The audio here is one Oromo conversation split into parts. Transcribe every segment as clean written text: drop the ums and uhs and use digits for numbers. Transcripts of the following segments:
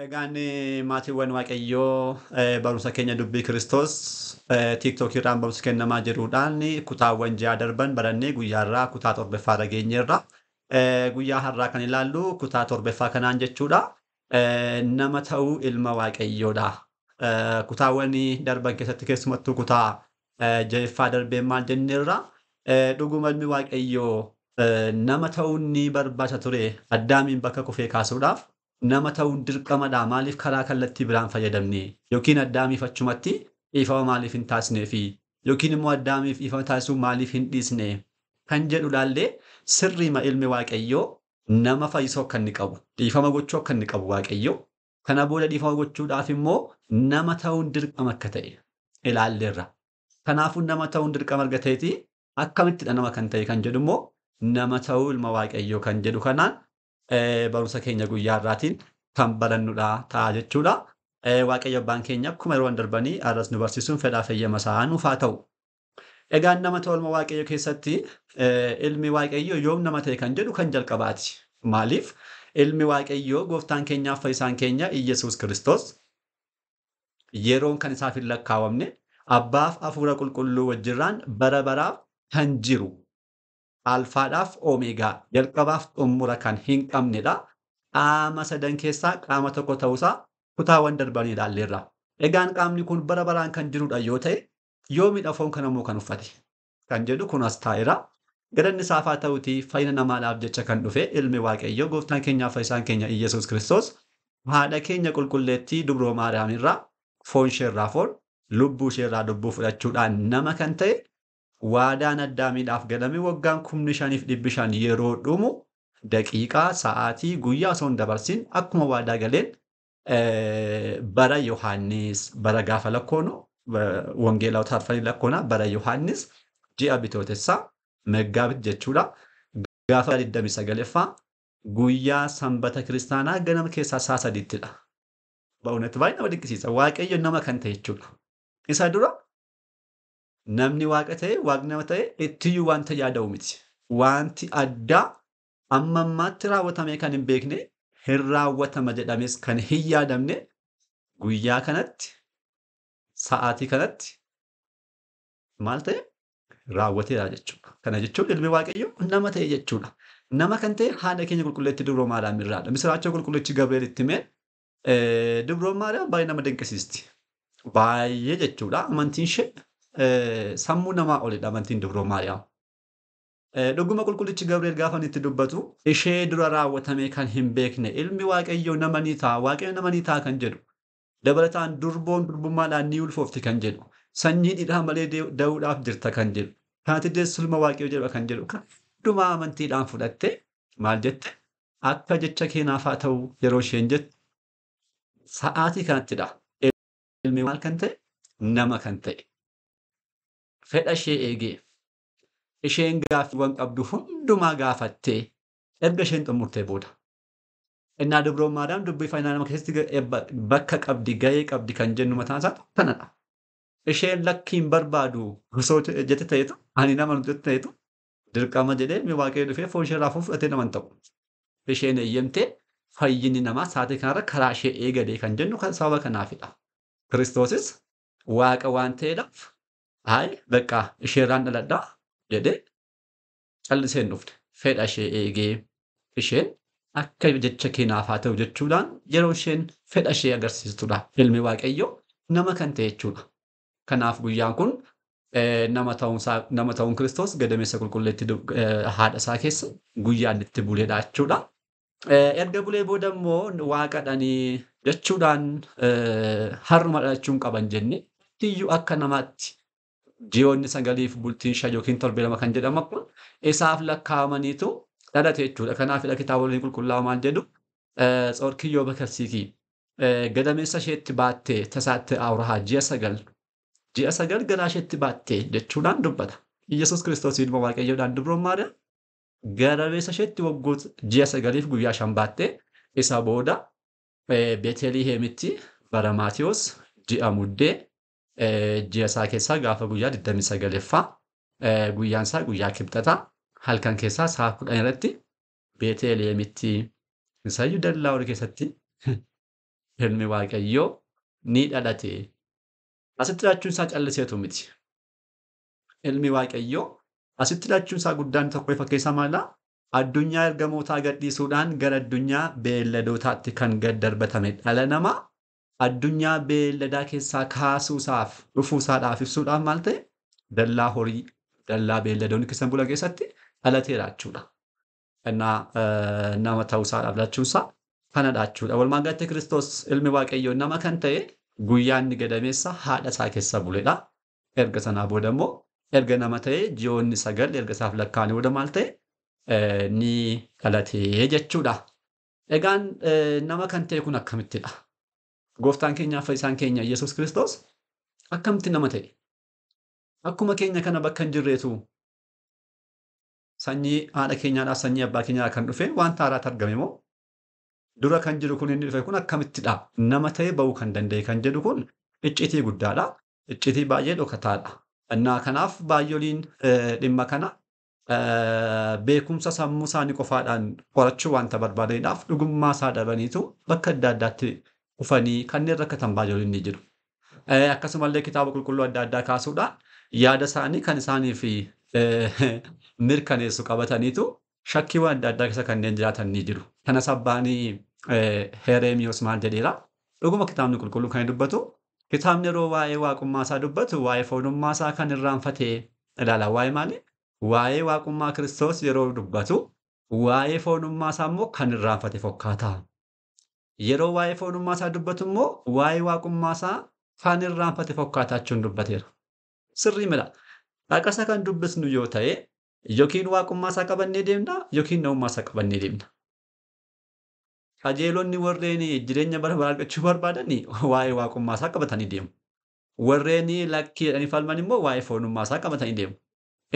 Egaan maatiiwwan Waaqayyoo barumsa keenya dubbii Kiristoos tiiktookirraan barumsa kennamaa jiruudhaan kutaawwan ji'a darban barannee guyyaarraa kutaa torbaffaarra geenyeerra. Guyyaa har'aa kan ilaallu kutaa torbaffaa kanaan jechuudha. Nama ta'uu ilma Waaqayyoodha. Kutaawwan darban keessatti keessumattuu kutaa ja'affaa darbeen maal jenneerra dhuguma ilmi Waaqayyoo nama ta'uun ni barbaachisa ture Addaamiin bakka kufee kaasuudhaaf. Nama ta'uun dirqamadha. Maaliif karaa kallattii biraan fayyadamne yookiin Addaamiif achumatti dhiifama maaliif hin taasisneefi yookiin immoo Addaamiif dhiifama taasisuu maaliif hin dhiisne kan jedhu ilaallee sirriima ilmi Waaqayyoo nama fayyisuu akka inni qabu dhiifama gochuu akka inni qabu Waaqayyoo kana booda dhiifama gochuudhaaf immoo nama ta'uun dirqama akka ta'e ilaalleerra. Kanaafuu nama ta'uun dirqama erga ta'eeti akkamittidha nama kan ta'e kan jedhu immoo nama ta'uu ilma Waaqayyoo kan jedhu kanaan barumsa keenya guyyaa irraatiin kan barannudha ta'a jechuudha. Waaqayyo abbaan keenya akkuma yeroo darbanii arras nu barsiisuun fedhaa fayyama isaa nuuf haa ta'u. Egaan nama ta'uu ilma Waaqayyo keessatti ilmi Waaqayyo yoom nama ta'e kan jedhu kan jalqabaati. Maaliif ilmi Waaqayyo gooftaan keenyaaf fayyisaan keenya Iyyasuus Kiristoos yeroon kan isaaf hin lakkaawamne abbaaf hafuura qulqulluu wajjirraan bara baraaf kan jiru. Alfaadhaaf Omeegaa jalqabaaf xumura kan hin qabnedha. Qaama sadan keessaa qaama tokko ta'uusaa kutaawwan darbanii ilaalleerra. Egaan qaamni kun bara baraan kan jirudha yoo ta'e yoomidha foon kana immoo kan uffate kan jedhu kun as taa'eera. Galanni isaaf haa ta'uutii fayyina namaadhaaf jecha kan dhufe ilmi Waaqayyoo gooftaan keenyaaf fayyisaan keenya Iyyasuus Kiristoos haadha keenya qulqulleettii dubroo Maariyaam irraa foon isheerraa foon lubbuu isheerraa lubbuu fudhachuudhaan nama kan ta'e. Waadaan Addaamiidhaaf galame waggaan 5,500 yeroo dhumu daqiiqaa sa'aatii guyyaa osoo hin dabarsin akkuma waadaa galeen bara Yohaannis bara gaafa lakkoonu wangeelota arfanii lakkoona bara Yohaannis ji'a bitootessaa Meggaabit jechuudha. Gaafa 29ffaa guyyaa sanbata kiristaanaa ganama keessaa sa'a 3ttidha. Ba'uunatti baay'ee nama dinqisiisa. Waaqayyo nama kan ta'e jechuudha. Isa dura namni waaqa ta'e waaqni nama ta'e ittiyyuu wanta yaada'u miti. Wanti addaa amma ammaatti raawwatamee kan hin beekne hin raawwatama jedhames kan hin yaadamne guyyaa kanatti sa'aatii kanatti maal ta'e raawwateera jechuudha. Kana jechuun ilmi Waaqayyoo nama ta'e jechuudha. Nama kan ta'e haadha keenya qulqulleettii dubroo Maariyaam irraadha. Misiraachoo qulqullichi Gabri'eel itti himee dubroo Maariyaam baay'ee nama dinqisiisti. Baay'ee jechuudha. Amantiin ishee sammuu namaa olidha amantiin dubroo Maariyaam. Dhuguma qulqullichi Gabri'eel gaafa itti dubbatu ishee dura raawwatamee kan hin beekne ilmi Waaqayyoo nama ni ta'a Waaqayyo nama ni ta'a kan jedhu dabalataan durboon durbummaadhaan ni ulfoofti kan jedhu sanyii dhiiraa malee da'uudhaaf jirta kan jedhu kanatti deessu ilma Waaqayyoo jedha kan jedhu kan hundumaa amantiidhaan fudhatte maal jette akka jecha keenyaaf haa ta'u yeroo isheen jette sa'aatii kanattidha ilmi maal kan ta'e nama kan ta'e. Fedha ishee eegee isheen gaaffiiwwan qabdu hundumaa gaafattee erga isheen xumurtee booda. Innaa dubroon Maariyaam dubbii fayyinaa nama keessatti bakka qabdi gahee qabdi kan jennu mataan isaa kanadha. Isheen lakkiin barbaadu osoo jette ta'etu ani nama nuti ta'etu dirqama jedhee ilmi Waaqayyoo dhufee foon isheerraa fudhatee nama hin ta'u. Isheen eeyyamtee fayyinni namaa sa'aatii kanarra karaa ishee eegalee kan jennu sababa kanaafidha. Kiristoosis Waaqa waan ta'eedhaaf. Bakka isheerraan dhaladhaa jedhee callisee hin dhufne fedha ishee eegee isheen akka jecha keenyaaf haa ta'u jechuudhaan yeroo isheen fedha ishee agarsiistudha. Ilmi Waaqayyoo nama kan ta'e jechuudha. Kanaaf guyyaan kun nama ta'uun Kiristoos gadameessa qulqulleettii haadha isaa keessa guyyaan itti buleedha jechuudha. Erga bulee booda immoo waaqadhanii jechuudhaan har'uma dhalachuun qaban jenne iyyuu akka namaatti. Ji'oonni 9 bultiin 5 yookiin 7 kan jedhamu kun isaaf lakkaa'amaniitu dhalate jechuudha. Kanaafidha kitaabonni qulqullaa'oo maal jedhu Tsoorkiyyoo Bakarsiikii gadameessa isheetti baattee tasaatti Awurahaa ji'a 9 garaa isheetti baattee jechuudhaan dubbata. Iyyasuus Kiristoos ilma Waaqayyoodhaan dubroon Maariyaam gadameessa isheetti waggoota ji'a 9 guyyaa 5 baattee isa booda Beetelihemitti bara Maatiyos ji'a muddee ji'a isaa keessaa gaafa guyyaa 29ffaa guyyaan isaa guyyaa kibxataa halkan keessaa sa'a 10 irratti Beetelihemitti isaayyuu dallaa horii keessatti ilmi Waaqayyoo ni dhalate. Asitti dhalachuun isaa calliseetu miti. Ilmi Waaqayyoo asitti dhalachuun isaa guddaan tokko ifa keessa maalaa? Addunyaa ergamootaa gadhiisuudhaan gara addunyaa beelladootaatti kan gad darbatame dhala namaa addunyaa beelladaa keessaa kaasuusaaf dhufuusaadhaaf ibsuudhaaf maal ta'e? Dallaa horii, dallaa beelladoonni keessa bulan keessatti dhalateera jechuudha. Nama ta'uusaadhaaf dhalachuunsaa kanadha jechuudha. Walumaa galatti Kiristoos ilmi Waaqayyoo nama kan ta'e guyyaa inni gadameessa haadha isaa keessa buledha. Erga sanaa booda immoo erga nama ta'e ji'oonni 9 erga isaaf lakkaa'anii booda maal ta'e? Ni dhalatee jechuudha. Egaan nama kan ta'e kun akkamittidha? Gooftaan keenyaa fayyisaan keenya Yesuus Kiristoos akkamitti nama ta'e? Akkuma keenya kana bakka hin jirreetu sanyii haadha keenyaadhaaf sanyii abbaa keenyaa kan dhufe wanta haaraatu argame moo? Dura kan jiru kun inni dhufe kun akkamittidha? Nama ta'e ba'uu kan danda'e kan jedhu kun iccitii guddaadha. Iccitii baay'ee dhokataadha. Kanaaf baay'oliin dhimma kana beekumsa sammuu isaanii qofaadhaan qorachuu wanta barbaadaniidhaaf dhugummaa isaa dhabaniitu bakka adda addaatti dhufanii kanneen rakkatan baay'oliin ni jiru. Akkasumallee kitaaba qulqulluu adda addaa kaasuudhaan yaada isaanii kan isaaniif mirkaneessu qabataniitu shakkiiwwan adda addaa keessa kanneen jiraatan ni jiru. Kanas abbaanii Hereemiyoos maal jedheera? Dhuguma kitaabni qulqulluu kan dubbatu kitaabni yeroo waa'ee waaqummaa isaa dubbatu waa'ee foonummaa isaa kan irraanfatee ilaala. Waa'ee maali? Waa'ee waaqummaa Kiristoos yeroo dubbatu waa'ee foonummaa isaa immoo kan irraanfate fakkaata. Yeroo waa'ee foonummaa isaa dubbatu immoo waa'ee waaqummaa isaa kan irraanfate fakkaata jechuun dubbateera. Sirrii mila. Dhaqasa kan dubbisnu yoo ta'e yookiin waaqummaa isaa qabannee deemna yookiin namummaa isaa qabannee deemna. Qajeelonni warreen jireenya bara baraa argachuu barbaadan waa'ee waaqummaa isaa qabatanii deemu. Warreen lakkii jedhanii falman immoo waa'ee foonummaa isaa qabatanii deemu.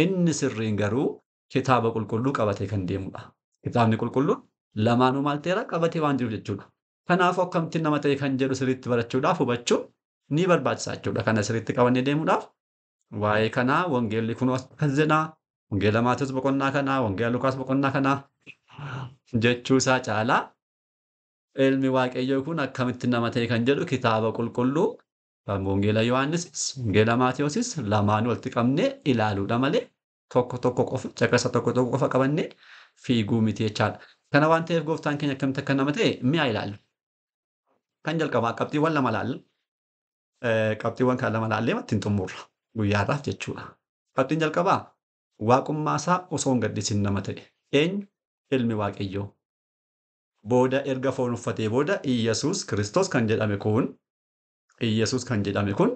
Inni sirriin garuu kitaaba qulqulluu qabatee kan deemudha. Kitaabni qulqulluun lamaanuu maal ta'eera qabatee waan jiru jechuudha. Kanaafuu akkamitti nama ta'e kan jedhu sirriitti barachuudhaaf hubachuun ni barbaachisa jechuudha. Kana sirriitti qabannee deemuudhaaf waa'ee kanaa wangeelli kun akkas jedhaa. Wangeela Maatiyos boqonnaa kanaa, wangeela Lukaas boqonnaa kanaa jechuusaa caalaa ilmi Waaqayyoo kun akkamitti nama ta'e kan jedhu kitaaba qulqulluu kan wangeela Yohaannisis, wangeela Maatiyoosis lamaan walitti qabnee ilaaluudha malee tokko tokko qofa caqasa tokko tokko qofa qabannee fiiguu miti jechaadha. Kana waan ta'eef gooftaan keenya akkamitti akka nama ta'e mi'a ilaallu. Kan jalqabaa qabxiiwwan lama ilaalla. Qabxiiwwan kan lama ilaallee ittiin xumurra guyyaadhaaf jechuudha. Qabxiin jalqabaa waaqummaa isaa osoo hin gaddisiin nama ta'e. Eenyu? Ilmi Waaqayyoo. Booda erga foon uffatee booda Iyyasuus Kiristoos kan jedhame kun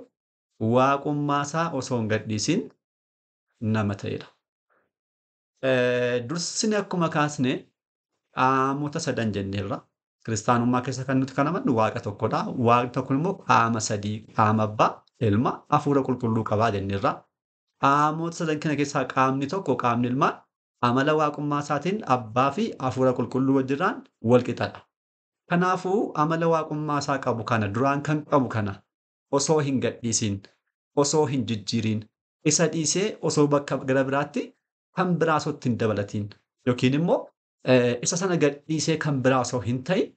waaqummaa isaa osoo hin gadhiisin nama ta'edha. Dursine akkuma kaasne qaamota sadan jenneerra. Kiristaanummaa keessa kan nuti kan amannu waaqa tokkodha. Waaqni tokko immoo qaama sadii, qaama abbaa, ilma, hafuura qulqulluu qabaa jenneerra. Qaamota sadan kana keessaa qaamni tokko qaamni ilmaa amala waaqummaa isaatiin abbaa fi hafuura qulqulluu wajjirraan wal qixadha. Kanaafuu amala waaqummaa isaa qabu kana duraan kan qabu kana osoo hin gadhiisin, osoo hin jijjiirin, isa dhiisee osoo bakka gara biraatti kan biraa osoo ittiin dabalatiin yookiin immoo isa sana gadhiisee kan biraa osoo hin ta'in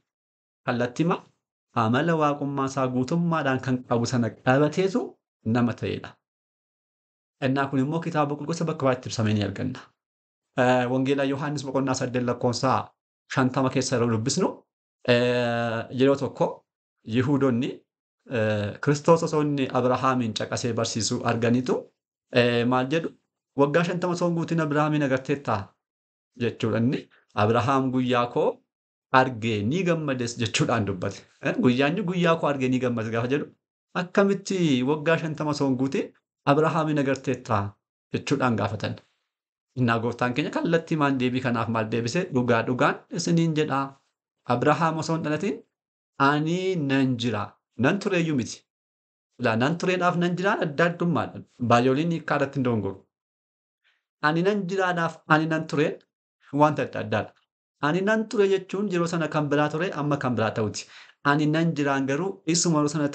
kallattima amala waaqummaa isaa guutummaadhaan kan qabu sana qabateetu nama ta'edha. Innaa kun immoo kitaaba qulqulluu bakka baay'eetti ibsamee ni arganna. Wangeela Yohaannis boqonnaa 8 lakkoofsa 50 keessa yeroo dubbisnu yeroo tokko Yihuudoonni Kiristoos osoo inni Abrahaamin caqasee barsiisuu arganitu maal jedhu waggaa 50 osoo hin guutin Abrahaamin agarteettaa jechuudha. Inni Abrahaam guyyaa koo argee ni gammades jechuudhaan dubbate. Guyyaa koo argee ni gammades gaafa jedhu akkamitti waggaa 50 osoo hin guutin Abrahaamin agarteettaa jechuudhaan gaafatan. Innaa gooftaan keenya kallattii maal deebii kanaaf maal deebise dhugaan isiniin jedhaa. Abrahaam osoo hin dhalatin ani nan jira. Nan tureeyyuu miti. Nan tureedhaaf nan jiraan adda addummaadha. Baay'ooliin hiikkaa irratti hin doongoru. Ani nan jiraadhaaf ani nan tureen wanta adda addaadha. Ani nan ture jechuun yeroo sana kan biraa ture amma kan biraa ta'uti. Ani nan jiraan garuu isuma yeroo sana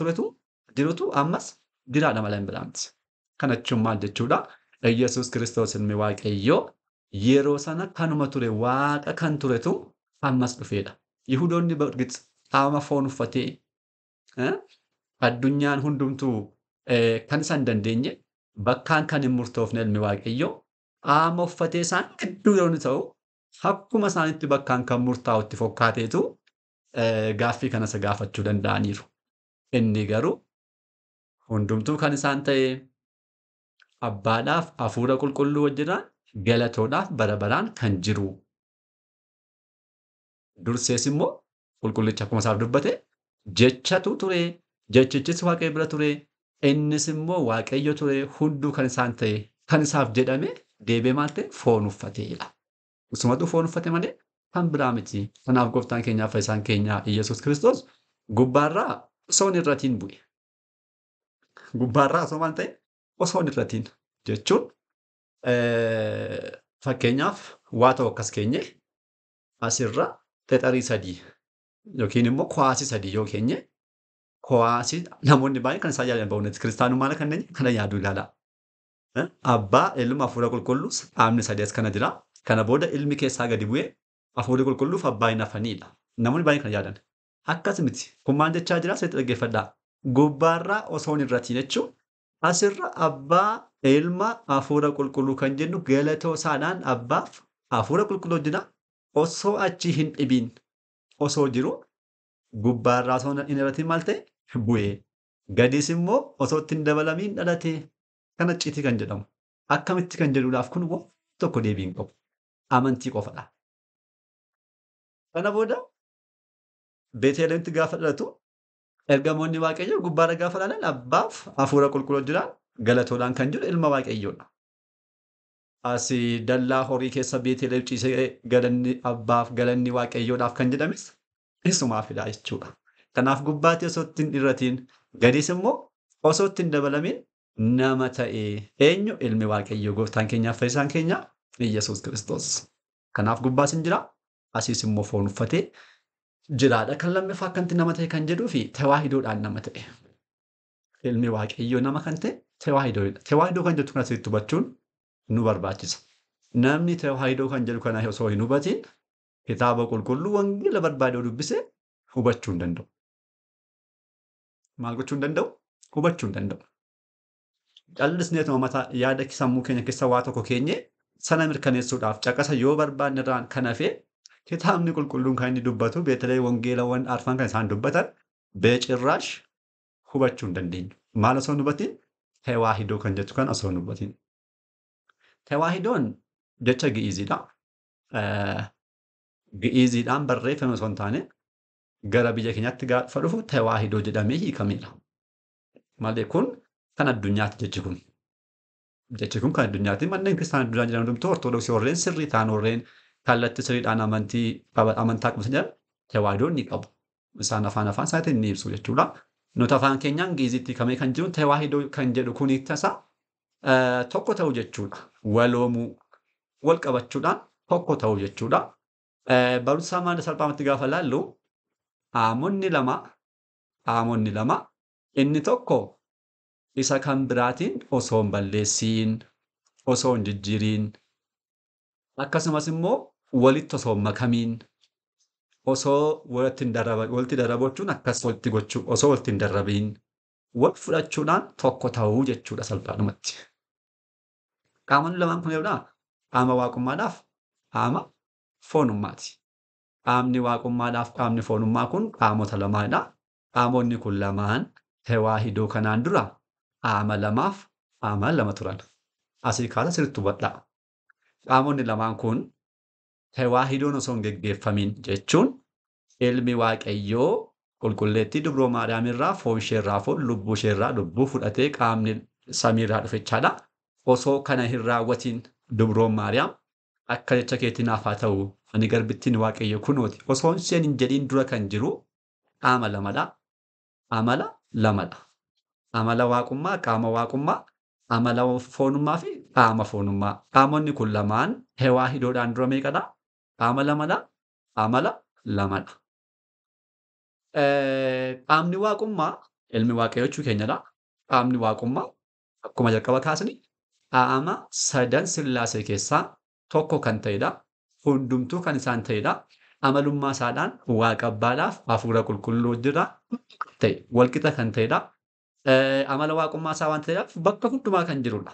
jirutu ammas jiraadha malee hin biraa miti. Kana jechuun maal jechuudha? Yesuus Kiristoos ilmi Waaqayyoo yeroo sana kanuma ture waaqa kan turetu ammas dhufeedha. Yihuudoonni qaama foon uffatee Eh? Addunyaan hundumtuu kan isa hin dandeenye bakkaan kan hin murtoofne ilmi waaqayyoo qaama uffatee isaan gidduu yoo ta'u akkuma isaanitti bakkaan kan murtaa'utti fokkaateetu gaaffii kana isa gaafachuu danda'aniiru. Inni garuu hundumtuu kan isaan ta'e abbaadhaaf hafuura qulqulluu wajjinaan galatoodhaaf bara baraan kan jiru. Dursees immoo qulqullicha akkuma isaaf dubbate jechatu ture. Jechichis waaqayyo bira ture. Innis immoo waaqayyo ture. Hunduu kan isaan ta'e kan isaaf jedhame deebi'ee maal ta'e foon uffateedha. Isumatu foon uffate malee kan biraa miti. Kanaaf gooftaan keenyaa fayyisaan keenya Iyyasuus Kiristoos gubbaarraa osoo hin irratiin bu'e. Gubbaarraa osoo maal ta'e osoo hin irratiin jechuun fakkeenyaaf waa ta'u akkas keenye asirra xexarii sadii yookiin immoo kuwaasii sadii yoo keenye kuwaasii namoonni baay'een kan isaan yaadan ba'uunetti kiristaanummaa kanneen kana yaaduu ilaala. Abbaa ilma hafuura qulqulluus qaamni sadii as kana jira. Kana booda ilmi keessaa gadi bu'ee hafuurri qulqulluuf abbaa hin hafanidha. Namoonni baay'een kana yaadan. Akkas miti. Kun maal jechaa jira? Seetti dhaggeeffadhaa. Gubbaarraa osoo hin irratiin jechuun asirra abbaa ilma hafuura qulqulluu kan jennu galatoo isaadhaan abbaaf hafuura qulqulluu wajjina osoo achi hin dhibiin osoo jiru gubbaarraa osoo hin irratiin maal ta'e bu'ee. Gadiis immoo osoo itti hin dabalamiin dhalate kana icciitii kan jedhamu. Akkamitti kan jedhuudhaaf kun tokko deebii hin qabu. Amantii qofadha. Kana booda Beetelemitti gaafa dhalatu ergamoonni waaqayyoo gubbaarra gaafa dhalan abbaaf hafuura qulqulluu wajjinaan galatoodhaan kan jiru ilma waaqayyoodha. Asii dallaa horii keessa Beetelem ciisee galanni abbaaf galanni waaqayyoodhaaf kan jedhames isumaafidha jechuudha. Kanaaf gubbaatti osoo itti hin irratiin gadiis immoo osoo itti hin dabalamiin nama ta'e eenyu ilmi waaqayyoo gooftaan keenyaaf fayyisaan keenya Iyyasuus Kiristoos. Kanaaf gubbaas hin jira asiis immoo foon uffatee jiraadha. Kan lammaffaa akkanti nama ta'e kan jedhuu fi tewaahidoodhaan nama ta'e. Ilmi waaqayyoo nama kan ta'e tewaahidoodha. Tewaahidoo kan jettu kana asitti hubachuun nu barbaachisa. Namni tewaahidoo kan jedhu kana osoo hin hubatiin kitaaba qulqulluu wangeela barbaadee dubbisee hubachuu hin danda'u. Maal gochuu hin danda'u? Hubachuu hin danda'u. Callisneetuma mataa yaada sammuu keenya keessa waa tokko keenye sana mirkaneessuudhaaf caqasa yoo barbaanne irraan kan hafe kitaabni qulqulluun kan inni dubbatu beetalee wangeelawwan arfan kan isaan dubbatan beecirraash hubachuu hin dandeenyu. Maal osoo hin hubatiin? Tewaahidoo kan jettu kan osoo hin hubatiin. Tewaahidoon jecha gi'iiziidha. Gi'iiziidhaan barreeffame osoo hin taane gara biyya keenyaatti gaafa dhufu tewaahidoo jedhamee hiikamedha. Malee kun kan addunyaatti jechi kun. Jechi kun kan addunyaatti manneen kiristaanaa addunyaa jedhamu hundumtuu ortodoksii warreen sirrii ta'an warreen kallattii sirriidhaan amantaa qabatan jedhan tewaahidoon ni qabu. Isaan afaan isaatiin ni ibsu jechuudha. Nuti afaan keenyaan gi'iiziitti hiikamee kan jiru tewaahidoo kan jedhu kun tasa tokko ta'u jechuudha. Waloomuu wal qabachuudhaan tokko ta'u jechuudha. Barumsa maal salphaamatti gaafa laallu qaamonni lama inni tokko isa kan biraatiin osoo hin balleessiin, osoo hin jijjiiriin, akkasumas immoo walitti osoo hin makamiin, osoo walitti darrabachuun akkas walitti gochuu, osoo walitti hin darrabiin, wal fudhachuudhaan tokko ta'uu jechuudha salphaadhumatti. Qaamonni lamaan kun eeguudhaa qaama waaqummaadhaaf qaama foonummaati. Qaamni waaqummaadhaaf qaamni foonummaa kun qaamota lamaadha. Qaamonni kun lamaan tewaahidoo kanaan dura qaama lamaaf qaama lama turan. Asii kaasa sirriitti hubadhaa. Qaamonni lamaan kun tewaahidoon osoo hin geggeeffamin jechuun ilmi waaqayyoo qulqulleettii dubroo maariyaamirraa foon isheerraa foon lubbuu isheerraa lubbuu fudhatee qaamni samiirraa dhufechaadha. Osoo kana hin raawwatiin dubroon maariyaam akka jecha keetiin naaf haa ta'u ani garbittiin waaqayyo kunooti osoo isheen hin jedhiin dura kan jiru qaama lamadha. Amala lamadha. Amala waaqummaa, qaama waaqummaa, amala foonummaa fi qaama foonummaa. Qaamonni kun lamaan tewaahidoodhaan dura meeqadha? Qaama lamadha. Amala lamadha. Qaamni waaqummaa ilmi waaqayyoo jechuu keenyadha. Qaamni waaqummaa akkuma jalqaba kaasni qaama sadan sillaasee keessaa tokko kan ta'edha. Hundumtuu kan isaan ta'edha. Amalummaa isaadhaan waaqa abbaadhaaf hafuura qulqulluu jira ta'e, walqixa kan ta'edha. Amala waaqummaa isaa waan ta'eef bakka hundumaa kan jirudha.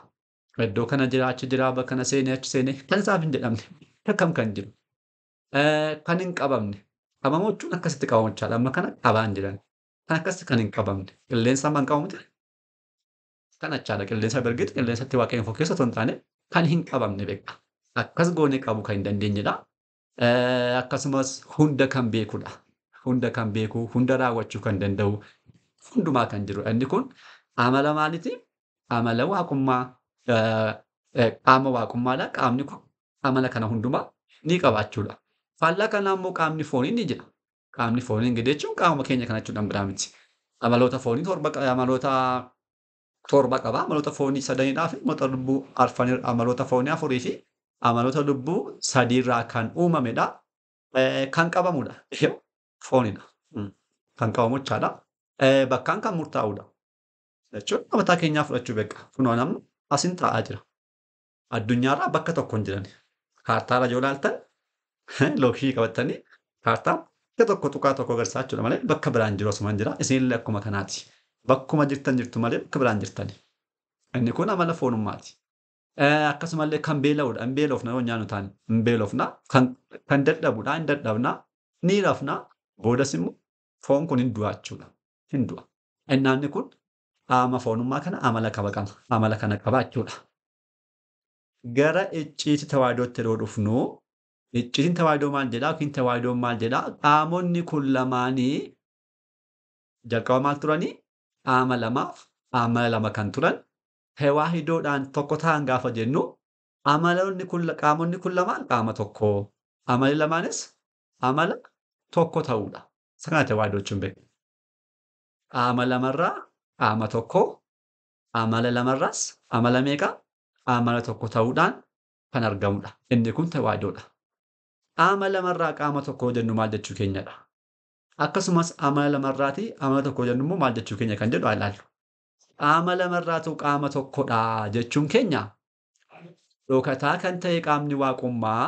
Iddoo kana jira, achi jira, bakka kana seenee, achi seenee kan isaaf hin jedhamne akkam kan jiru. Kan hin qabamne. Qabamuu jechuun akkasitti qabamu jechaadha. Amma kana qabaan jedhan. Kan akkasitti kan hin qabamne. Qilleensa amma hin qabamu ta'e kan achaadha. Qilleensa birgit qilleensatti waaqeffamuu keessa otoo hin taane kan hin qabamne beekta. Akkas goonee qabuu kan hin dandeenyedha. Akkasumas hunda kan beekudha. Hunda kan beeku, hunda raawwachuu kan danda'u, hundumaa kan jiru. Inni kun amala maaliiti? Amala waaqummaa, qaama waaqummaadha. Qaamni kun amala kana hundumaa ni qabaachuudha. Faallaa kanaa immoo qaamni foonii ni jira. Qaamni foonii ingilizii jechuun qaama keenya kana jechuudhaan biraa miti. Amaloota foonii torba qaba. Amaloota foonii sadanidhaa fi amaloota lubbuu amaloota foonii afurii fi amaloota lubbuu sadiirraa kan uumamedha. Kan qabamudha. Foonidha. Kan qabamu jechaadha. Bakkaan kan murtaa'udha. Jechuun mataa keenyaa fudhachuu beeka. Kunoo namni asin taa'aa jira. Addunyaarraa bakka tokko hin jiran. Kaartaarra yoo ilaaltan lookii qabatanii kaartaa bakka tokko tuqaa tokko agarsiisaa jechuudha malee bakka biraan jiru osuma hin jira. Isinillee akkuma kanaati. Bakkuma jirtan jirtu malee bakka biraan jirtani. Inni kun amala foonummaati. Akkasumallee kan beela'udha. Hin beelofna yoo nyaannu taane. Hin beelofna. Kan dadhabudha. Hin dadhabna. Ni rafna. Boodas immoo foon kun hin du'a jechuudha. Hin du'a. Inni kun qaama foonummaa kana amala kana qaba jechuudha. Gara icciitii tawaahidootti yeroo dhufnu icciitiin tawaahidoo maal jedhaa yookiin tawaahidoon maal jedhaa? Qaamonni kun lamaanii jalqaba maal turanii? Qaama lamaaf amala lama kan turan tawaahidoodhaan tokko ta'an gaafa jennu qaamonni kun lamaan qaama tokko. Amali lamaanis amala tokko ta'uudha. Isa kana tawaahidoo jechuun beeku. Qaama lamarraa qaama tokko, amala lamarraas amala meeqa? Amala tokko ta'uudhaan kan argamudha. Inni kun tawaahidoodha. Qaama lamarraa qaama tokko jennu maal jechuu keenyadha? Akkasumas amala lamarraatii amala tokko jennu immoo maal jechuu keenya kan jedhu haa ilaallu. Qaama lamarraatu qaama tokkodha jechuun keenya dhokataa kan ta'e qaamni waaqummaa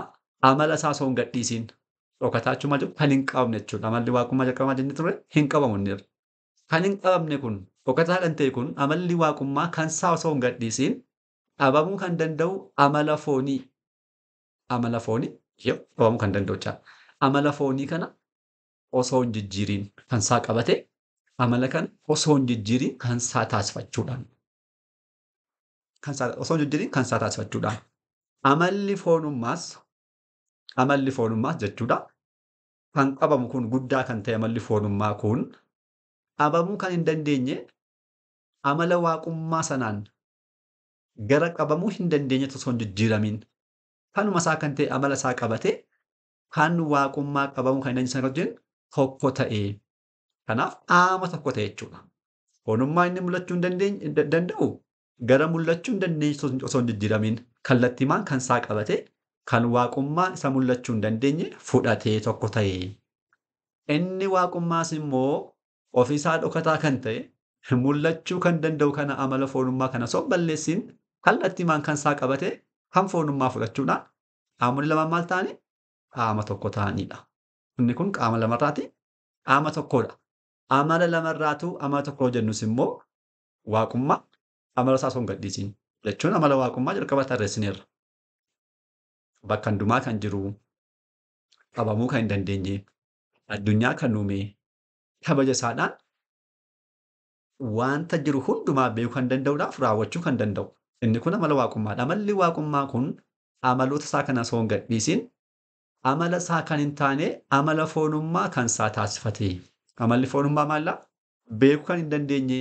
amala isaa osoo hin gadhiisiin dhokataa jechuun maal jedhu kan hin qabamne jechuudha. Amalli waaqummaa jalqabamaa jennee ture hin qabamu inni irra. Kan hin qabamne kun dhokataa kan ta'e kun amalli waaqummaa kan isaa osoo hin gadhiisiin dhabamuu kan danda'u amala foonii. Amala foonii dhabamuu kan danda'u jechaadha. Amala foonii kana osoo hin jijjiiriin kan isaa qabate amala kana osoo hin jijjiiriin kan isaa taasifachuudhaan. Osoo hin jijjiiriin kan isaa taasifachuudhaan. Amalli foonummaas jechuudha. Kan qabamu kun guddaa kan ta'e amalli foonummaa kun dhabamuu kan hin dandeenye amala waaqummaa sanaan gara qabamuu hin dandeenye osoo hin jijjiiramiin kanuma isaa kan ta'e amala isaa qabate kan waaqummaa qabamuu kan hin dandeenye sana wajjin tokko ta'e. Kanaaf qaama tokko ta'e jechuudha. Foonummaa inni mul'achuu hin danda'u gara mul'achuu hin dandeenye osoo hin jijjiiramiin kallattiimaan kan isaa qabate kan waaqummaa isa mul'achuu hin dandeenye fudhatee tokko ta'e. Inni waaqummaas immoo ofiisaa dhokataa kan ta'e mul'achuu kan danda'u kana amala foonummaa kana osoo balleessiin kallattiimaan kan isaa qabate kan foonummaa fudhachuudhaan qaamonni lamaan maal ta'anii? Qaama tokko ta'anidha. Inni kun qaama lamarraati. Qaama tokkodha. Amala lamarraatu amala tokko jennus immoo waaqummaa amala isaa osoo hin gadhiisiin jechuun amala waaqummaa jalqaba tarreessineerra. Bakka hundumaa kan jiru qabamuu kan hin dandeenye addunyaa kan uume kabaja isaadhaan wanta jiru hundumaa beekuu kan danda'uudhaaf raawwachuu kan danda'u. Inni kun amala waaqummaadha. Amalli waaqummaa kun amaloota isaa kana osoo hin gadhiisiin amala isaa kan hin taane amala foonummaa kan isaa taasifate. Amalli foonummaa maallaa? Beekuu kan hin dandeenye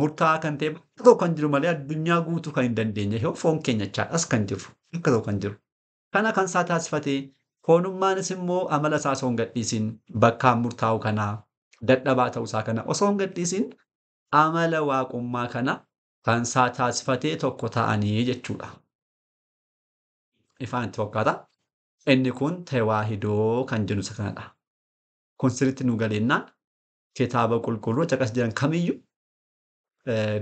murtaa'aa kan ta'e bakka tokko kan jiru malee addunyaa guutuu kan hin dandeenye foon keenya jechaadhas kan jiru bakka tokko kan jiru. Kana kan isaa taasifate foonummaanis immoo amala isaa osoo hin gadhiisiin bakkaan murtaa'u kanaa dadhabaa ta'uu isaa kana osoo hin gadhiisiin amala waaqummaa kana kan isaa taasifatee tokko ta'anii jechuudha. Ifaan itti fakkaata. Inni kun tawaahidoo kan jennu isa kanadha. Kun sirriitti nu galeennaan kitaaba qulqulluu caqas jiran kamiyyuu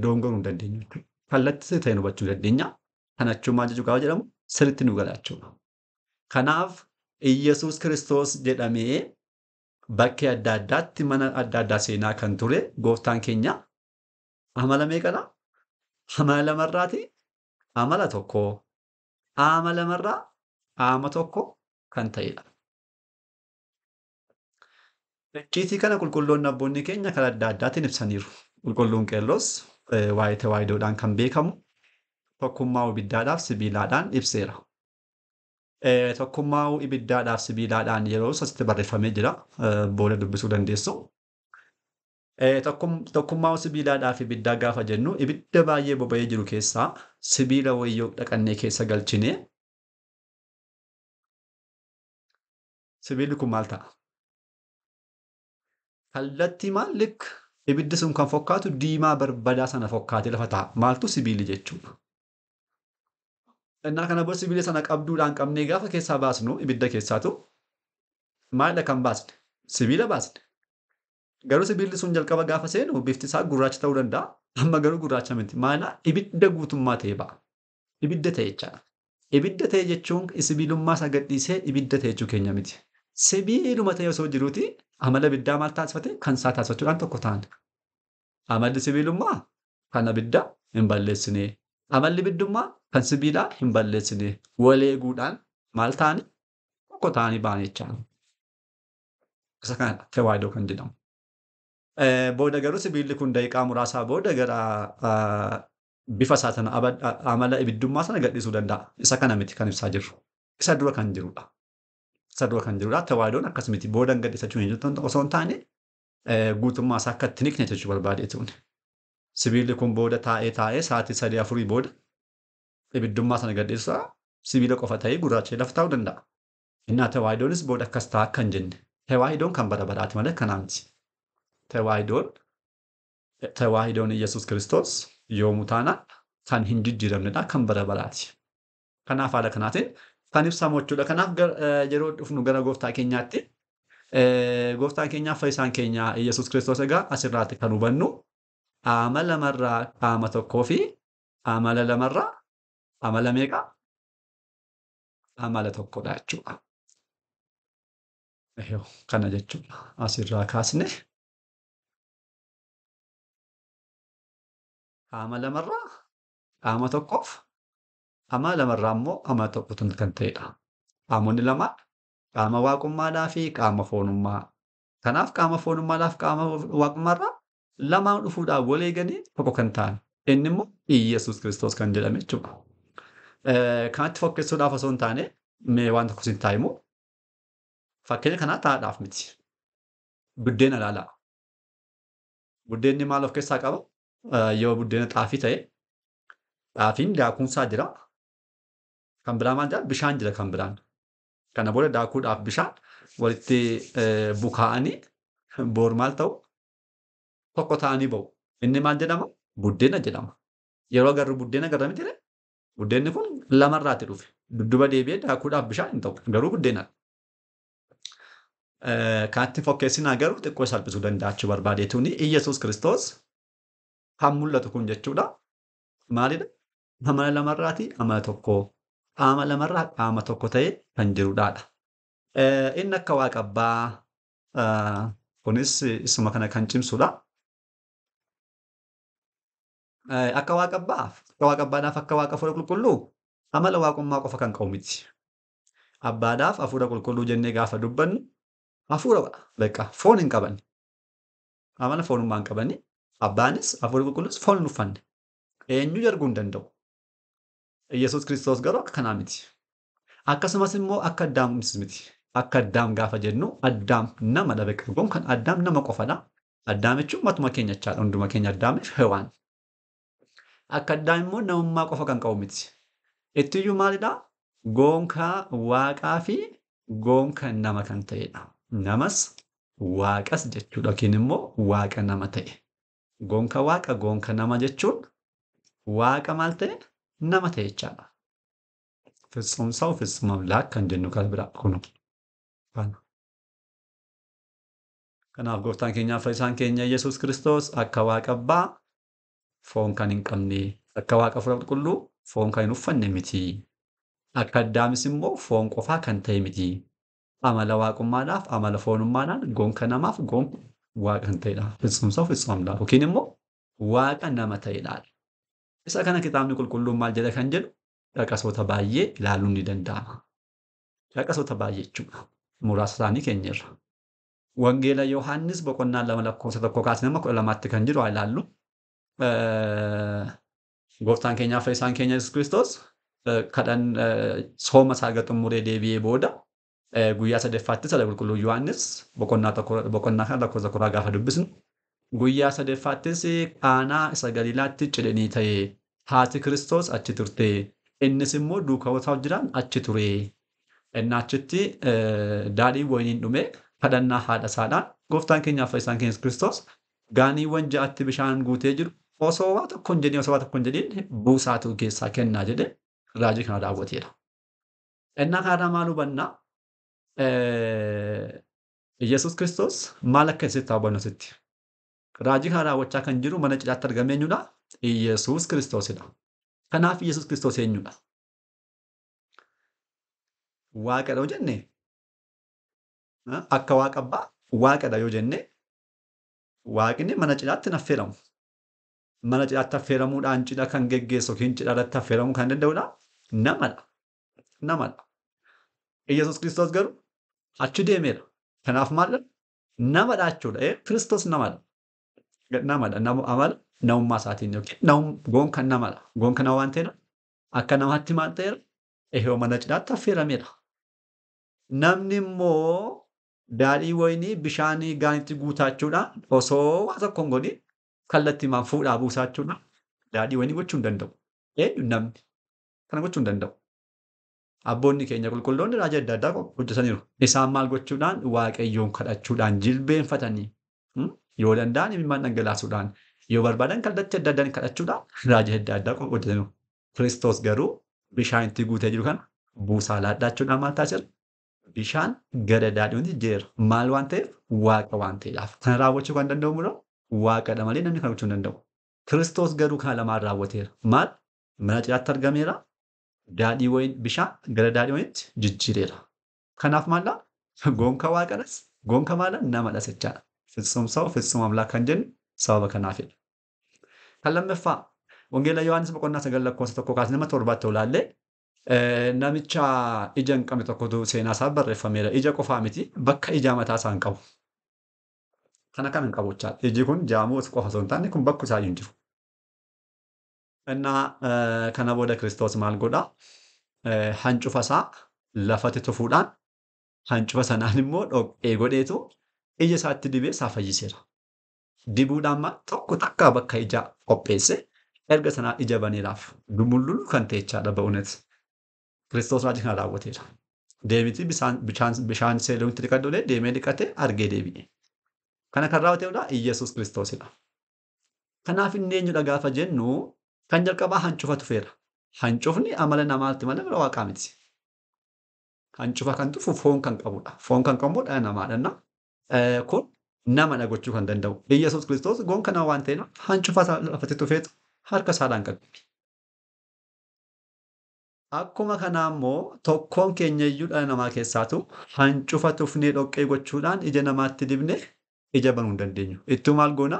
dogongoruu hin dandeenyu. Kallattii ta'een hubachuu dandeenya. Kan achumaa jechuu gaafa jedhamu sirriitti nu gala jechuudha. Kanaaf Iyyasuus Kiristoos jedhamee bakkee adda addaatti mana adda addaa seenaa kan ture gooftaan keenya amala meeqadha? Amala lamarraati amala tokko. Amala lamarraa ama tokko kan ta'edha. Icciitii kana qulqulloonni abboonni keenya karaa adda addaatiin ibsaniiru. Qulqulluun Qeerroos waa'ee tawaahidoodhaan kan beekamu tokkummaa ibiddaadhaaf sibiilaadhaan ibseera. Tokkummaa ibiddaadhaaf sibiilaadhaan yeroo asitti barreeffamee jira. Booda dubbisuu dandeessu. Tokkummaa sibiilaadhaaf ibiddaa gaafa jennu ibidda baay'ee boba'ee jiru keessaa sibiila wayyoo dhaqannee keessa galchinee sibiilli kun maal ta'a? Kallattii maallik ibiddi sun kan fakkaatu diimaa barbadaa sana fakkaatee lafa ta'a. Maaltu sibiili jechuudha. Innaa kana booda sibiila sana qabduudhaan qabnee gaafa keessaa baasnu ibidda keessaatu maalidha kan baasne? Sibiila baasne. Garuu sibiilli sun jalqaba gaafa seenu bifti isaa gurraacha ta'uu danda'a. Amma garuu gurraacha miti. Maala ibidda guutummaa ta'e ba'a. Ibidda ta'e jechaadha. Ibidda ta'e jechuun sibiilummaa isaa gadhiisee ibidda ta'e jechuu keenya miti. Sibiiluma ta'e osoo jiruuti amala ibiddaa maal taasifate? Kan isaa taasifachuudhaan tokko ta'an. Amalli sibiilummaa kan ibiddaa hin balleessine. Amalli ibiddummaa kan sibiilaa hin balleessine. Wal eeguudhaan maal ta'ani? Tokko ta'anii ba'an jechaadha. Isa kanadha tawaahidoo kan jedhamu. Booda garuu sibiilli kun daqiiqaa muraasaa booda gara bifa isaa sana amala ibiddummaa sana gadhiisuu danda'a. Isa kana miti kan ibsaa jirru. Isa dura kan jirudha. Isa dura kan jirudha. Tawaahidoon akkas miti. Booda gadhiisachuu hin jirtu osoo hin taane guutummaa isaa akka itti nikne jechuu barbaadeetuuni. Sibiilli kun booda taa'ee sa'aatii 3-4 booda ibiddummaa sana gadhiisuudha. Sibiila qofa ta'ee gurraacha lafa taa'uu danda'a. Innaa tawaahidoonis booda akkas ta'a akka hin jenne. Tawaahidoon kan bara baraati malee kanaa miti. Tawaahidoon Iyyasuus Kiristoos yoomuu taanaan kan hin jijjiiramnedha kan bara baraati. Kanaaf haala kanaatiin kan ibsamu jechuudha. Kanaaf yeroo dhufnu gara gooftaa keenyaatti gooftaan keenyaaf fayyisaan keenya Iyyasuus Kiristoos egaa asirraatti kan hubannu amala lamarraa qaama tokkoo fi amala lamarraa amala meeqa? Amala tokkodha jechuudha. Kana jechuudha. Asirraa kaasne qaama lamarraa qaama tokkoof amala lamarraa immoo amala tokkotu kan ta'edha. Qaamonni lamaan qaama waaqummaadhaa fi qaama foonummaa. Kanaaf qaama foonummaadhaa fi qaama waaqummaarraa lamaan dhufuudhaan wal eeganii tokko kan ta'an. Inni immoo Iyyasuus Kiristoos kan jedhame jechuudha. Kanatti fakkeessuudhaaf osoo hin taane mee waan tokko siin taa'imu fakkeenya kanaa taa'aadhaaf miti. Buddeena ilaalaa. Buddeenni maal of keessaa qaba? Yoo buddeena xaafii ta'e xaafiin daakuunsaa jira. Kan biraa maal jira? Bishaan jira kan biraan. Kana booda daakuudhaaf bishaan walitti bukaa'anii boor maal ta'u? Tokko ta'anii ba'u. Inni maal jedhama? Buddeena jedhama. Yeroo agarru buddeena agarra miti jedhee? Buddeenni kun lamarraatti dhufe. Dudduba deebi'ee daakuudhaaf bishaan hin ta'u. Garuu buddeenadha. Kanatti fakkeessinaa garuu xiqqoo salphisuu danda'achuu barbaadeetuuni Iyyasuus Kiristoos kan mul'atu kun jechuudha. Maalidha? Amala lamarraati amala tokko. Qaama lamarraa qaama tokko ta'ee kan jirudhaadha. Inni akka waaqa abbaa kunis isuma kana kan cimsudha. Akka waaqa abbaadhaaf akka waaqa hafuura qulqulluu amala waaqummaa qofa kan qabu miti. Abbaadhaaf hafuura qulqulluu jennee gaafa dubbannu hafuura beekaa foon hin qabanne. Amala foonummaa hin qabanne. Abbaanis hafuura qulqulluus foon hin uffanne. Eenyu arguu hin danda'u. Iyyasuus Kiristoos garuu akka kanaa miti. Akkasumas immoo akka Addaamis miti. Akka Addaam gaafa jennu Addaam nama dhabe qabuun kan Addaam nama qofadha. Addaam jechuun matuma keenya jechaadha. Hunduma keenya Addaamiif Hewaan. Akka Addaam immoo namummaa qofa kan qabu miti. Ittiyyuu maalidhaa? Goonkaa waaqaa fi goonka nama kan ta'edha. Namas waaqas jechuudha yookiin immoo waaqa nama ta'e. Goonka waaqa goonka nama jechuun waaqa maal ta'e? Nama ta'e jechaadha. Fitsumsaa fi fitsuma amlaak kan jennu kan biraa kunu. Kanaaf gooftaan keenyaaf fayyisaan keenya Iyyasuus Kiristoos akka waaqa abbaa foon kan hin qabne, akka waaqa hafuura qulqulluu foon kan hin uffanne miti. Akka Addaamis immoo foon qofaa kan ta'e miti. amala waaqummaadhaaf, amala foonummaadhaan gonka namaaf gonka waaqa kan ta'edha. Fitzumsaaf fitzumamlaaf yookiin immoo waaqa nama ta'edha. Isa kana kitaabni qulqulluun maal jedha kan jedhu dhaqasoota baay'ee ilaaluun ni danda'ama. Dhaqasoota baay'ee jechuudha. Muraasa isaanii keenyarra. Wangeela Yohaannis boqonnaa 2 lakkoofsa 1 kaasee nama 12tti kan jiru haa ilaallu. Gooftaan keenyaa fayyisaan keenya Yesuus Kiristoos sooma isaa xumuree deebi'ee booda guyyaa sadaffaatti sada qulqulluu Yohaannis boqonnaa kan lakkoofsa 1 gaafa dubbisnu guyyaa sadaffaattis Qaanaa isa Galiilaatti cidhanii ta'ee haati Kiristoos achi turte innis immoo duukaa jiraan achi ture. Inni achitti daadhiin wayiniin dhume kadhannaa haadha isaadhaan gooftaan keenyaa fayyisaan keenya Yesuus Kiristoos gaaniiwwan ja'atti bishaan guutee jiru osoo waa tokko hin jedhiin buusaatu keessaa kennaa jedhe raajii kana raawwateera. Innaa kaadhaa maal hubannaa? Yesuus Kiristoos maal akka isitti hubannu asitti? Raajii kana raawwachaa kan jiru mana cidhaatti argame eenyudha? Yesuus Kiristoosidha. Kanaaf Yesuus Kiristoos eenyudha? Waaqadha yoo jenne akka waaqa abbaa waaqadha yoo jenne waaqni mana cidhaatti hin affeeramu. Mana cidhaatti affeeramuudhaan cidha kan geggeessu yookiin cidha irratti affeeramuu kan danda'udha namadha. Namadha. Yesuus Kiristoos garuu achi deemeera. Kanaaf maalidha? Namadha jechuudha. Kiristoos namadha. Namadha. Amala namummaa isaatiin yookiin gonka namadha. Gonka nama waan ta'eedha. Akka namaatti maal ta'eera? Ehoo mana cidhaatti affeerameera. Namni immoo daadhii wayinii bishaanii gaaniitti guutaachuudhaan osoo waa tokko hin godhin kallattiimaan fuudhaa buusaachuudhaan daadhii wayinii gochuu hin danda'u. Namni kana gochuu hin danda'u. Abboonni keenya qulqulloonni raajii adda addaa hojjetaniiru. Isaan maal gochuudhaan waaqayyoon kadhachuudhaan jilbeenfatanii yoo danda'an imimmaan dhangalaasuudhaan yoo barbaadan kallattii adda addaan kadhachuudhaan raajii adda addaa hojjetaniiru. Kiristoos garuu bishaan itti guutee jiru kana buusaa laadhaachuudhaan maal taasisa? Bishaan gara daadhii jijjiira. Maal waan ta'eef? Waaqa waan ta'eedhaaf. Kana raawwachuu kan danda'u immoo waaqadha malee namni kana gochuu hin danda'u. Kiristoos garuu kana lamaan raawwateera. Maal? Mana cidhaatti argameera. Daadhii wayinii bishaan gara daadhii wayiniitti jijjiireera. Kanaaf maallaa? Gonka waaqadhas gonka maala namadhas jechaadha. Fitzumsaa'u fitzumamlaa kan jennu sababa kanaafidha. Kan lammaffaa Wangeela Yohaannis boqonnaa 9 lakkoofsa 1 kaasee nama 7tti olaallee namicha ija hin qabne tokkotu seenaa isaa barreeffameera. Ija qofaa miti bakka ijaa mataa isaa hin qabu. Kana kan hin qabu jechaadha. Iji kun jaamuu qofa osoo hin taane kun bakka isaa hin jiru. Innaa kana booda Kiristoos maal godhaa? Hancufa isaa lafatti tufuudhaan hancufa sanaan immoo dhoqqee godheetu ija isaatti dibee isaa fayyiseera. Dibuudhaan maal tokko takkaa bakka ijaa qopheesse erga sanaa ija baneeraaf dumullulu kan ta'e jechaadha ba'uunet. Kiristoos raajii kana raawwateera. Deemiti bishaan seeloonitti dhiqadhulee deemee dhiqatee argee deebi'e. Kana kan raawwateedha Iyyasuus Kiristoosidha. Kanaaf inni eenyudha gaafa jennu kan jalqabaa hancufa tufeera. Hancufni amala namaatti malee bira waaqaa miti. Hancufa kan tufu foon kan qabudha. Foon kan qabu dhala namaadha. Kun namadha gochuu kan danda'u. Iyyasuus Kiristoos gonka nama waan ta'eef hancufa lafatti tufeetu harka isaadhaan qabe. Akkuma kanaa immoo tokkoon keenya iyyuu dhala namaa keessaatu hancufa tufnee dhoqqee gochuudhaan ija namaatti dibnee ija banuu hin dandeenyu. Ittuu maal goona?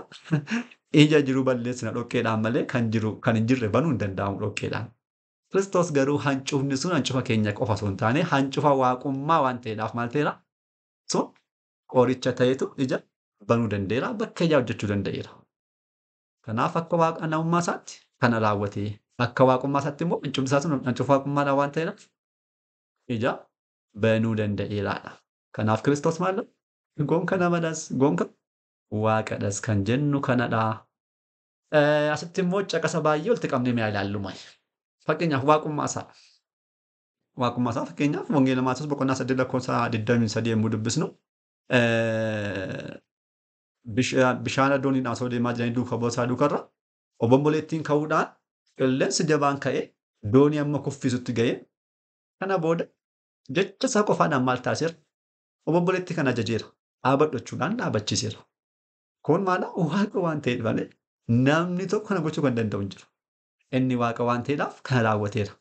Ija jiru balleessina dhoqqeedhaan malee kan hin jirre banuu hin danda'amu dhoqqeedhaan. Kiristoos garuu hancufni sun hancufa keenya qofa osoo hin taane hancufa waaqummaa waan ta'eedhaaf maal ta'eera? Sun qoricha ta'etu ija banuu danda'eera. Bakka ijaa hojjechuu danda'eera. Kanaaf akka waaqa namummaa isaatti kana raawwatee akka waaqummaa isaatti immoo hancufni isaa sun hancufa waaqummaadhaan waan ta'eedhaaf ija banuu danda'eeraadha. Kanaaf Kiristoos maal? Gonka namadhas gonka waaqadhas kan jennu kanadha. Asitti immoo caqasa baay'ee walitti qabnee mi'a ilaallu maali? Fakkeenyaaf waaqummaa isaa. Waaqummaa isaa fakkeenyaaf Wangeela Maatiyoos boqonnaa 8 lakkoofsa 23 yommuu dubbisnu bishaan addooniidhaan osoo deemaa jiranii duuka boosaa duukarra obomboleettiin ka'uudhaan qilleensi jabaan ka'ee doonii amma kuffisutti ga'ee kana booda jecha isaa qofaadhaan maal taasiseera? Obomboleettii kana ajajeera. Dhaabadhachuudhaan dhaabachiiseera. Kun maala? Waaqa waan ta'eef malee namni tokko kana gochuu kan danda'u hin jiru. Inni waaqa waan ta'eedhaaf kana raawwateera.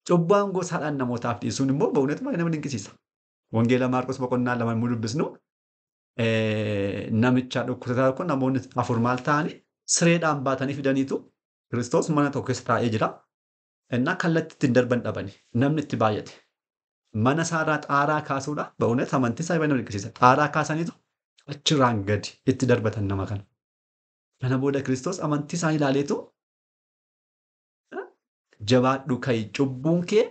Cubbaan gosaadhaan namootaaf dhiisuun immoo ba'uunetu baay'ee nama dinqisiisa. Wangeela Maarqos boqonnaa 2 yommuu dubbisnu namicha dhukkubsataa tokko namoonni 4 maal ta'anii sireedhaan baatanii fidaniitu Kiristoos mana tokko keessa taa'ee jira. Innaa kallattii ittiin darban dhabani. Namni itti baay'ate. Mana isaarraa xaaraa kaasuudhaan ba'uunet amantii isaa nama dinqisiisa. Xaaraa kaasaniitu achirraan gadi itti darbatan nama kana. Kana booda Kiristoos amantii isaa ilaaleetu jabaadhu ka'i cubbuun kee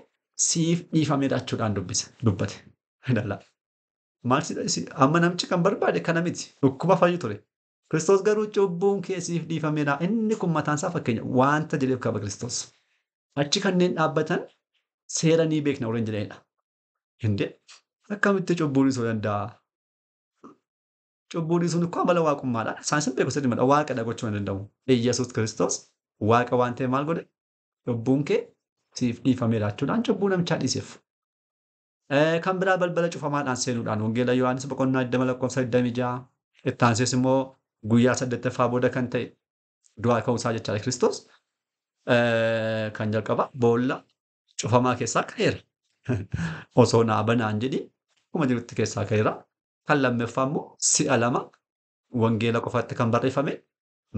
siif dhiifameedha jechuudhaan dubbate. Amma namichi kan barbaade kana miti dhukkuba fayyu ture. Kiristoos garuu cubbuun kee siif dhiifameedha. Inni kun mataan isaa fakkeenya waanta jedheef qaba Kiristoos. Achi kanneen dhaabbatan seera ni beekna warreen jedhanidha. Hindee akkamitti cubbuu dhiisuu danda'a? Cubbuu dhiisuun akkoo amala waaqummaadha. Isaanis beeku sirrii mala waaqadha gochuu hin danda'u. Iyyasuus Kiristoos waaqa waan ta'eef maal godhe? Cubbuun kee siif dhiifameedha jechuudhaan cubbuu namichaa dhiiseef. Kan biraa balbala cufamaadhaan seenuudhaan wangeela Yohaannis boqonnaa 20:26 itti aansees immoo guyyaa 8ffaa booda kan ta'e du'aa ka'uusaa jechaadha Kiristoos. Kan jalqaba boolla cufamaa keessaa ka'eera. Osoo naa banaan jedhi akkuma jirutti keessaa ka'eera. Kan lammaffaa immoo si'a 2 wangeela qofaatti kan barreeffame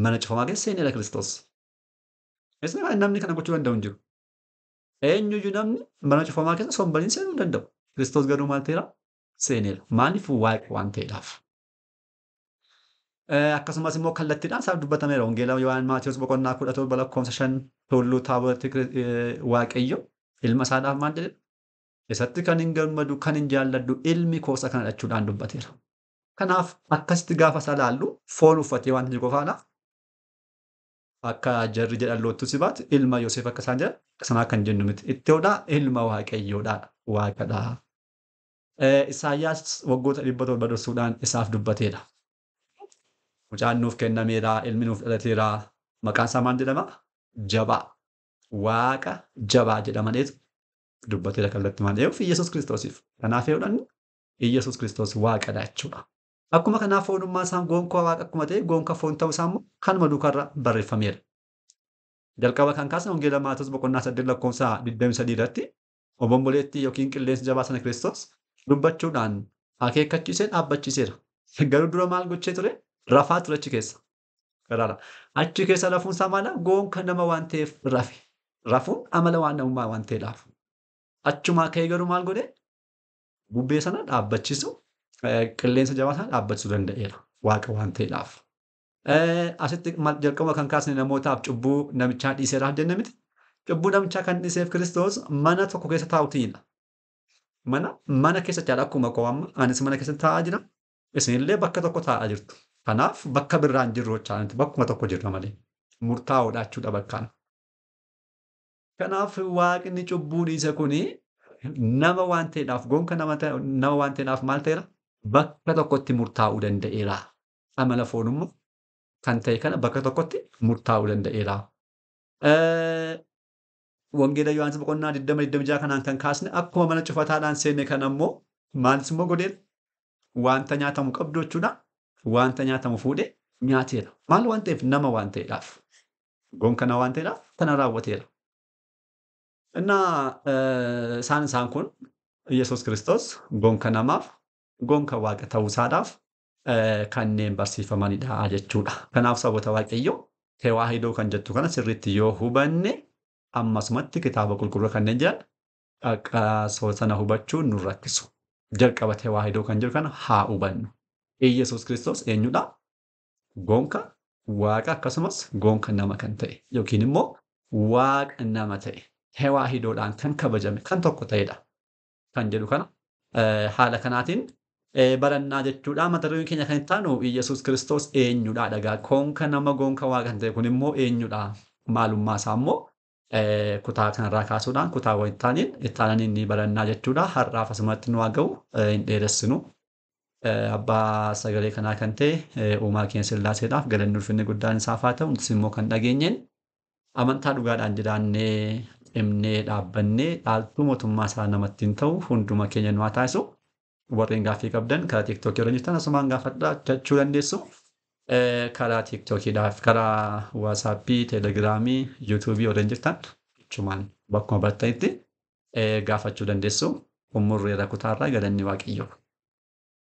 mana cufamaa keessa seeneera Kiristoos. Namni kana gochuu danda'u hin jiru. Eenyuyyuu namni mana cufamaa keessa sombaniin seenuu hin danda'u. Kiristoos garuu maal ta'eera? Seeneera. Maaliif waaqa waan ta'eedhaaf? Akkasumas immoo kallattiidhaan isaaf dubbatameera. Wangeela Yohaannis Maatiyus boqonnaa 17:5 tulluu Taaboratti Waaqayyo ilma isaadhaaf maal jedhe? Isatti kan hin gammadu, kan hin jaalladhu ilmi koosa kana jechuudhaan dubbateera. Kanaaf akkasitti gaafa isaa ilaallu foon uffatee waan jiru qofaadha. Akka jarri jedhan loottu si baate ilma Yoosef akka isaan jedhan akkasuma kan jennu miti. Ittoodhaa ilma Waaqayyoodha. Waaqadha. Isaayyaas waggoota 700 dursuudhaan isaaf dubbateedha. Mucaan nuuf kennameera, ilmi nuuf dhalateera. Maqaan isaa maal jedhama? Jabaa. Waaqa jabaa jedhamaneetu dubbateera kallattii maal ta'eef Iyyasuus Kiristoosiif. Kanaaf eeyyudhaan Iyyasuus Kiristoos waaqadha jechuudha. Akkuma kanaaf foonummaa isaa gonkaa waaqa akkuma ta'e gonka foon ta'uu isaa immoo kanuma duukarra barreeffameera. Jalqaba kan kaasne wangeela Maatiyus boqonnaa 8:23 irratti obomboleettii yookiin qilleensa jabaa sana Kiristoos dubbachuudhaan akeekkachiisee dhaabbachiiseera. Garuu dura maal gochee ture? Rafaa ture achi keessa. Achi keessa rafuun isaa maala? Gonka nama waan ta'eef rafe. Rafuun amala waan namummaa waan ta'eedhaaf. Achumaa ka'ee garuu maal godhe? Bubbee sana dhaabbachiisu qilleensa jabaa sana dhaabbachisuu danda'eera. Waaqa waan ta'eedhaaf. Asitti jalqaba kan kaasne namootaaf cubbuu namichaa dhiiseeraaf jenne miti. Cubbuu namichaa kan dhiiseef Kiristoos mana tokko keessa taa'utiidha. Mana keessa jaala akkuma koo amma anis mana keessa taa'aa jira. Isinillee bakka tokko taa'aa jirtu. Kanaaf bakka biraan jirru jechaanti bakkuma tokko jirra malee murtaa'oodha jechuudha bakkaan. Kanaaf waaqni cubbuu dhiise kuni nama waan ta'eedhaaf gonka nama waan ta'eedhaaf maal ta'eera? Bakka tokkotti murtaa'uu danda'eera. Amala foonummaa kan ta'e kana bakka tokkotti murtaa'uu danda'eera. Wangeela Yohaannis boqonnaa 20:26 kanaan kan kaasne akkuma mana cufataadhaan seenne kan ammoo maalis immoo godheera? Wanta nyaatamu qabdu jechuudha. Wanta nyaatamu fuudhee nyaateera. Maal waan ta'eef? Nama waan ta'eedhaaf. Gonka nama waan ta'eedhaaf kana raawwateera. Innaa isaan kun Iyyasuus Kiristoos gonka namaaf gonka waaqa ta'uusaadhaaf kanneen barsiifamanidha jechuudha. Kanaaf saboota Waaqayyoo tewaahidoo kan jettu kana sirriitti yoo hubanne ammasumatti kitaaba qulqulluu kanneen jiran akka sana hubachuun nu rakkisu. Jalqaba tewaahidoo kan jiru kana haa hubannu. Iyyasuus Kiristoos eenyudha? Gonka waaqa akkasumas gonka nama kan ta'e yookiin immoo waaqa nama ta'e tewaahidoodhaan kan kabajame kan tokko ta'edha. Kan jedhu kana haala kanaatiin barannaa jechuudha. Mata dureen keenya kan itti aanu Iyyasuus Kiristoos eenyudha dhagaa. Gonka nama gonka waaqa kan ta'e kun immoo eenyudha? Maalummaa isaa immoo kutaa kanarraa kaasuudhaan kutaawwan itti aananiin ni barannaa jechuudha. Har'aaf asumatti nu haa ga'u hin dheeressinu. Abbaa sagalee kanaa kan ta'e uumaa keenya Sillaaseedhaaf galanni ulfinni guddaan isaaf haa ta'u. Nutis immoo kan dhageenyeen amantaa dhugaadhaan jiraannee cimnee dhaabbannee dhaaltuu mootummaa isaa namatti hin ta'u hunduma keenya nu haa taasisu. Warreen gaaffii qabdan karaa tiiktookii irra jirtan asumaan gaafadhaa jechuu dandeessu. Karaa tiiktookiidhaaf karaa waasaappii, teelegiraamii, yuutuubii warreen jirtan jechumaan bakkuma bartanitti gaafachuu dandeessu. Xumurreera kutaarraa galanni Waaqayyoo.